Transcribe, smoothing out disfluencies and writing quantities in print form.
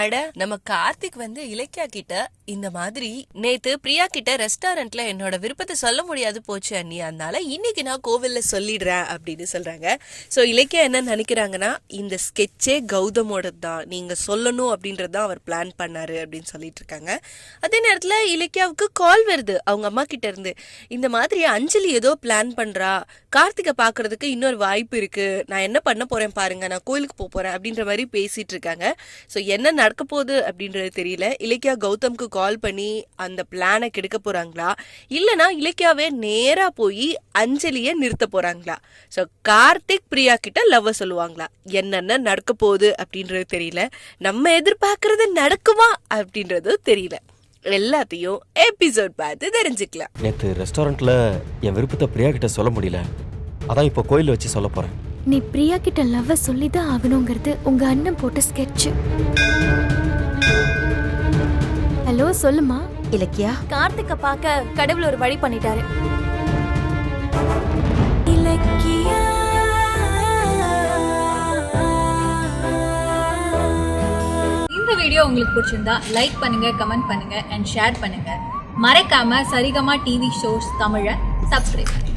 அட நம்ம கார்த்திக் வந்து இலக்கியா கிட்ட இந்த மாதிரி நேத்து பிரியா கிட்ட ரெஸ்டாரண்ட்ல என்னோட விருப்பத்தை சொல்ல முடியாது போச்சு அண்ணி, அதனால இன்னைக்கு நான் கோவில்ல சொல்லிடுறேன் அப்படின்னு சொல்றாங்க. சோ இலக்கியா என்ன நினைக்கிறாங்கன்னா, இந்த ஸ்கெட்சே கௌதமோட தான், நீங்க சொல்லணும் அப்படின்றதான் அவர் பிளான் பண்ணாரு அப்படின்னு சொல்லிட்டு இருக்காங்க. அதே நேரத்துல இலக்கியாவுக்கு கால் வருது அவங்க அம்மா கிட்ட இருந்து. இந்த மாதிரி அஞ்சலி ஏதோ பிளான் பண்றா, கார்த்திகை பாக்குறதுக்கு இன்னொரு வாய்ப்பு இருக்கு, நான் என்ன பண்ண போறேன் பாருங்க, நான் கோயிலுக்கு போறேன் அப்படின்ற மாதிரி பேசிட்டு இருக்காங்க. ஸோ என்ன நடக்க போகுது அப்படின்றது தெரியல. இலக்கியா கௌதம்க்கு கால் பண்ணி அந்த பிளானை கெடுக்க போறாங்களா, இல்லைனா இலக்கியாவே நேரா போய் அஞ்சலியை நிறுத்த போறாங்களா, ஸோ கார்த்திக் பிரியா கிட்ட லவ் சொல்லுவாங்களா, என்னென்ன நடக்க போகுது அப்படின்றது தெரியல. நம்ம எதிர்பார்க்கறது நடக்குமா அப்படின்றது தெரியல. எல்லாத்தையும் எபிசோட் பார்த்து தெரிஞ்சுக்கலாம். நேற்று ரெஸ்டாரண்ட்ல என் விருப்பத்தை பிரியா கிட்ட சொல்ல முடியல, அதான் இப்போ கோயிலில் வச்சு சொல்ல போறேன். நீ பிரியா கிட்ட லவ் சொல்லிதான் ஆகணுங்கிறது உங்க அண்ணன் போட்ட ஸ்கெட்ச். ஹலோ சொல்லுமா. இலக்கியா, கார்த்திகை பார்க்க கடவுள் ஒரு வழி பண்ணிட்டாரு. இந்த வீடியோ உங்களுக்கு பிடிச்சிருந்தா லைக் பண்ணுங்க, கமெண்ட் பண்ணுங்க அண்ட் ஷேர் பண்ணுங்க. மறக்காம சரிகமா டிவி ஷோஸ் தமிழை சப்ஸ்கிரைப் பண்ணுங்க.